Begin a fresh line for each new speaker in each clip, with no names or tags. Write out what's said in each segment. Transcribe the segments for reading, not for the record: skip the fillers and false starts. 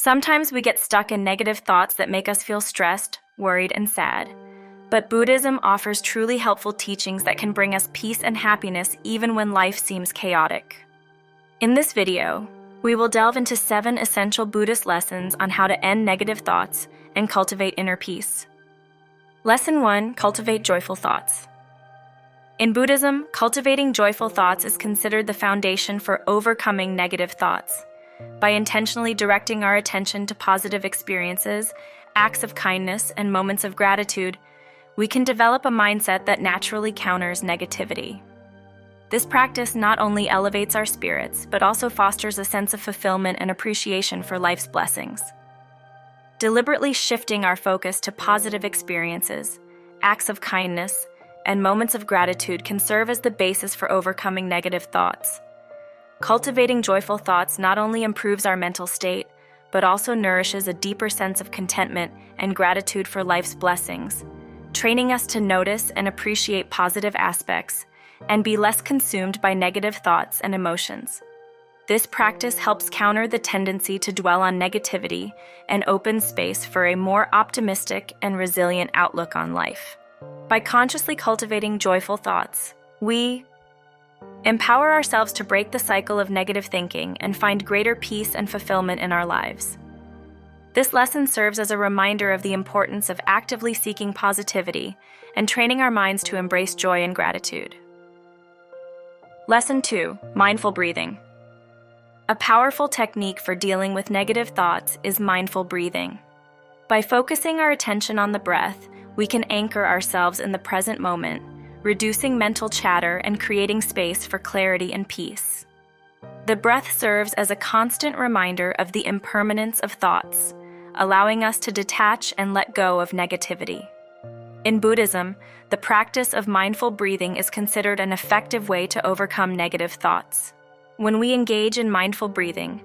Sometimes we get stuck in negative thoughts that make us feel stressed, worried, and sad. But Buddhism offers truly helpful teachings that can bring us peace and happiness even when life seems chaotic. In this video, we will delve into 7 essential Buddhist lessons on how to end negative thoughts and cultivate inner peace. Lesson 1: Cultivate joyful thoughts. In Buddhism, cultivating joyful thoughts is considered the foundation for overcoming negative thoughts. By intentionally directing our attention to positive experiences, acts of kindness, and moments of gratitude, we can develop a mindset that naturally counters negativity. This practice not only elevates our spirits, but also fosters a sense of fulfillment and appreciation for life's blessings. Deliberately shifting our focus to positive experiences, acts of kindness, and moments of gratitude can serve as the basis for overcoming negative thoughts. Cultivating joyful thoughts not only improves our mental state, but also nourishes a deeper sense of contentment and gratitude for life's blessings, training us to notice and appreciate positive aspects and be less consumed by negative thoughts and emotions. This practice helps counter the tendency to dwell on negativity and open space for a more optimistic and resilient outlook on life. By consciously cultivating joyful thoughts, we empower ourselves to break the cycle of negative thinking and find greater peace and fulfillment in our lives. This lesson serves as a reminder of the importance of actively seeking positivity and training our minds to embrace joy and gratitude. Lesson 2: Mindful breathing. A powerful technique for dealing with negative thoughts is mindful breathing. By focusing our attention on the breath, we can anchor ourselves in the present moment, reducing mental chatter and creating space for clarity and peace. The breath serves as a constant reminder of the impermanence of thoughts, allowing us to detach and let go of negativity. In Buddhism, the practice of mindful breathing is considered an effective way to overcome negative thoughts. When we engage in mindful breathing,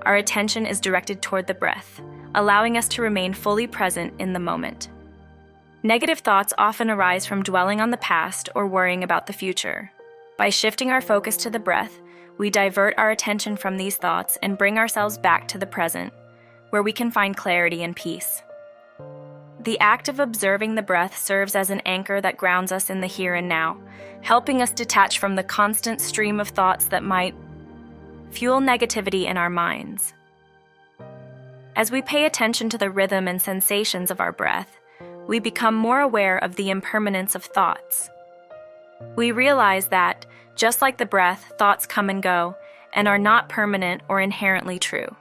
our attention is directed toward the breath, allowing us to remain fully present in the moment. Negative thoughts often arise from dwelling on the past or worrying about the future. By shifting our focus to the breath, we divert our attention from these thoughts and bring ourselves back to the present, where we can find clarity and peace. The act of observing the breath serves as an anchor that grounds us in the here and now, helping us detach from the constant stream of thoughts that might fuel negativity in our minds. As we pay attention to the rhythm and sensations of our breath, we become more aware of the impermanence of thoughts. We realize that, just like the breath, thoughts come and go and are not permanent or inherently true.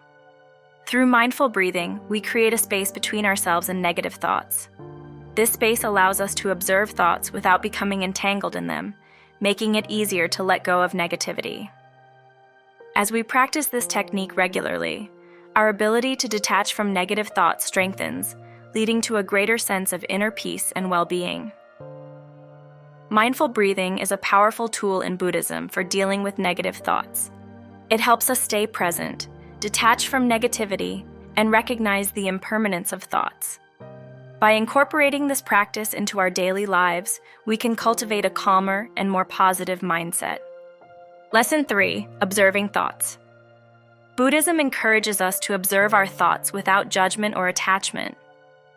Through mindful breathing, we create a space between ourselves and negative thoughts. This space allows us to observe thoughts without becoming entangled in them, making it easier to let go of negativity. As we practice this technique regularly, our ability to detach from negative thoughts strengthens, leading to a greater sense of inner peace and well-being. Mindful breathing is a powerful tool in Buddhism for dealing with negative thoughts. It helps us stay present, detach from negativity, and recognize the impermanence of thoughts. By incorporating this practice into our daily lives, we can cultivate a calmer and more positive mindset. Lesson 3: Observing thoughts. Buddhism encourages us to observe our thoughts without judgment or attachment.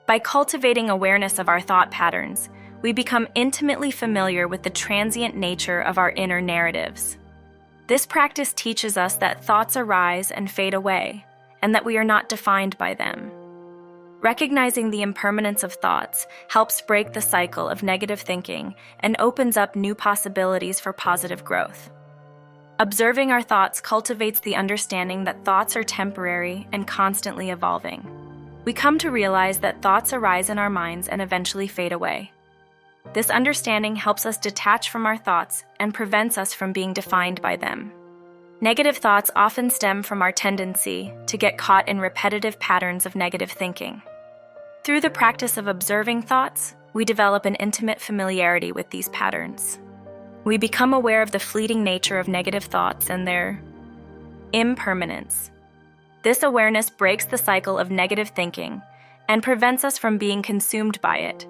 By cultivating awareness of our thought patterns, we become intimately familiar with the transient nature of our inner narratives. This practice teaches us that thoughts arise and fade away, and that we are not defined by them. Recognizing the impermanence of thoughts helps break the cycle of negative thinking and opens up new possibilities for positive growth. Observing our thoughts cultivates the understanding that thoughts are temporary and constantly evolving. We come to realize that thoughts arise in our minds and eventually fade away. This understanding helps us detach from our thoughts and prevents us from being defined by them. Negative thoughts often stem from our tendency to get caught in repetitive patterns of negative thinking. Through the practice of observing thoughts, we develop an intimate familiarity with these patterns. We become aware of the fleeting nature of negative thoughts and their impermanence. This awareness breaks the cycle of negative thinking and prevents us from being consumed by it.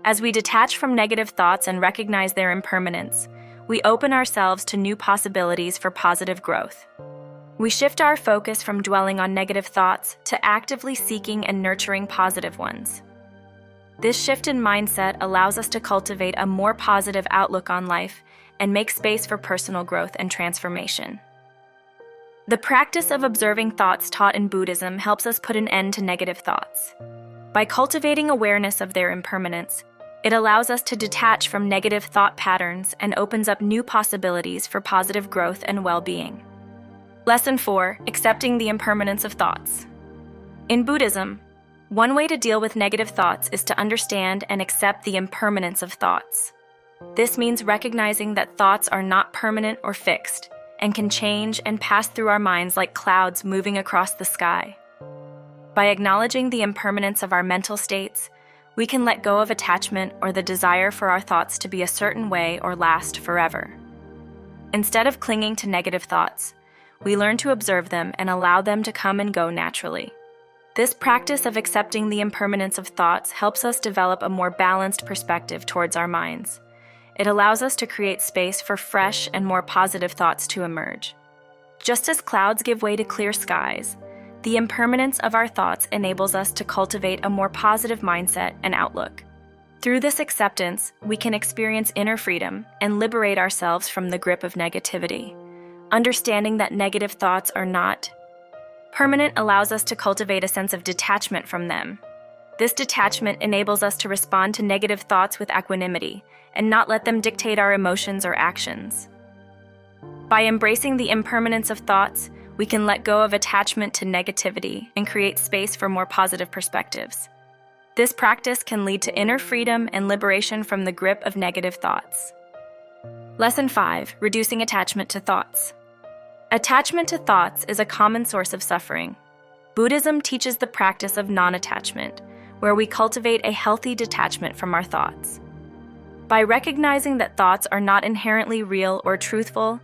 As we detach from negative thoughts and recognize their impermanence, we open ourselves to new possibilities for positive growth. We shift our focus from dwelling on negative thoughts to actively seeking and nurturing positive ones. This shift in mindset allows us to cultivate a more positive outlook on life and make space for personal growth and transformation. The practice of observing thoughts taught in Buddhism helps us put an end to negative thoughts. By cultivating awareness of their impermanence, it allows us to detach from negative thought patterns and opens up new possibilities for positive growth and well-being. Lesson 4. Accepting the impermanence of thoughts. In Buddhism, one way to deal with negative thoughts is to understand and accept the impermanence of thoughts. This means recognizing that thoughts are not permanent or fixed and can change and pass through our minds like clouds moving across the sky. By acknowledging the impermanence of our mental states, we can let go of attachment or the desire for our thoughts to be a certain way or last forever. Instead of clinging to negative thoughts, we learn to observe them and allow them to come and go naturally. This practice of accepting the impermanence of thoughts helps us develop a more balanced perspective towards our minds. It allows us to create space for fresh and more positive thoughts to emerge. Just as clouds give way to clear skies, the impermanence of our thoughts enables us to cultivate a more positive mindset and outlook. Through this acceptance, we can experience inner freedom and liberate ourselves from the grip of negativity. Understanding that negative thoughts are not permanent allows us to cultivate a sense of detachment from them. This detachment enables us to respond to negative thoughts with equanimity and not let them dictate our emotions or actions. By embracing the impermanence of thoughts, we can let go of attachment to negativity and create space for more positive perspectives. This practice can lead to inner freedom and liberation from the grip of negative thoughts. Lesson 5. Reducing attachment to thoughts. Attachment to thoughts is a common source of suffering. Buddhism teaches the practice of non-attachment, where we cultivate a healthy detachment from our thoughts. By recognizing that thoughts are not inherently real or truthful,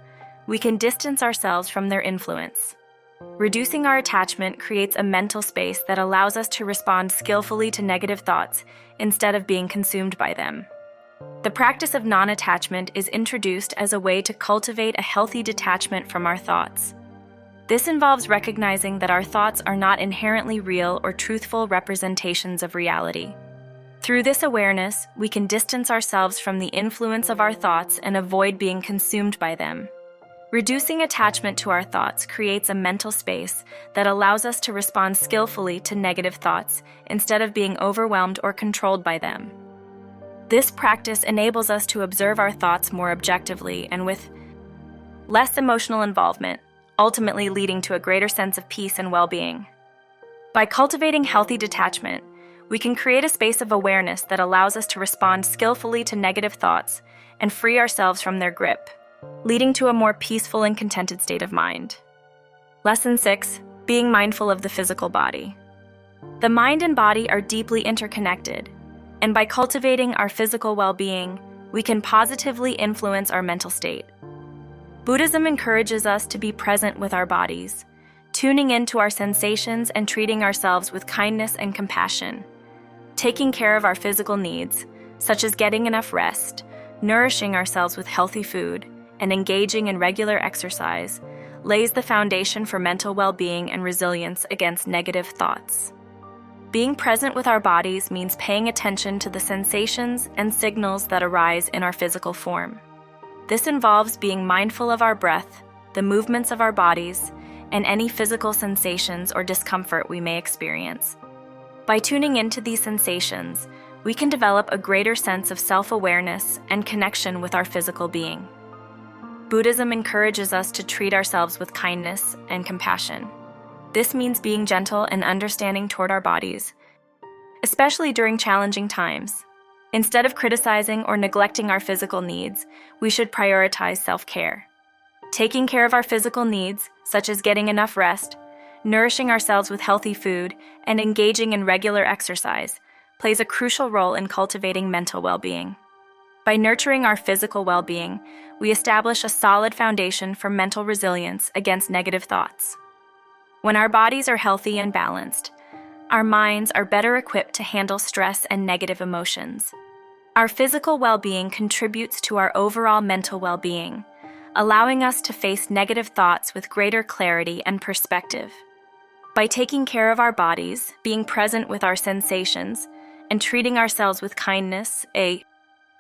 we can distance ourselves from their influence. Reducing our attachment creates a mental space that allows us to respond skillfully to negative thoughts instead of being consumed by them. The practice of non-attachment is introduced as a way to cultivate a healthy detachment from our thoughts. This involves recognizing that our thoughts are not inherently real or truthful representations of reality. Through this awareness, we can distance ourselves from the influence of our thoughts and avoid being consumed by them. Reducing attachment to our thoughts creates a mental space that allows us to respond skillfully to negative thoughts instead of being overwhelmed or controlled by them. This practice enables us to observe our thoughts more objectively and with less emotional involvement, ultimately leading to a greater sense of peace and well-being. By cultivating healthy detachment, we can create a space of awareness that allows us to respond skillfully to negative thoughts and free ourselves from their grip, leading to a more peaceful and contented state of mind. Lesson 6. Being mindful of the physical body. The mind and body are deeply interconnected, and by cultivating our physical well-being, we can positively influence our mental state. Buddhism encourages us to be present with our bodies, tuning into our sensations and treating ourselves with kindness and compassion. Taking care of our physical needs, such as getting enough rest, nourishing ourselves with healthy food, and engaging in regular exercise, lays the foundation for mental well-being and resilience against negative thoughts. Being present with our bodies means paying attention to the sensations and signals that arise in our physical form. This involves being mindful of our breath, the movements of our bodies, and any physical sensations or discomfort we may experience. By tuning into these sensations, we can develop a greater sense of self-awareness and connection with our physical being. Buddhism encourages us to treat ourselves with kindness and compassion. This means being gentle and understanding toward our bodies, especially during challenging times. Instead of criticizing or neglecting our physical needs, we should prioritize self-care. Taking care of our physical needs, such as getting enough rest, nourishing ourselves with healthy food, and engaging in regular exercise, plays a crucial role in cultivating mental well-being. By nurturing our physical well-being, we establish a solid foundation for mental resilience against negative thoughts. When our bodies are healthy and balanced, our minds are better equipped to handle stress and negative emotions. Our physical well-being contributes to our overall mental well-being, allowing us to face negative thoughts with greater clarity and perspective. By taking care of our bodies, being present with our sensations, and treating ourselves with kindness, a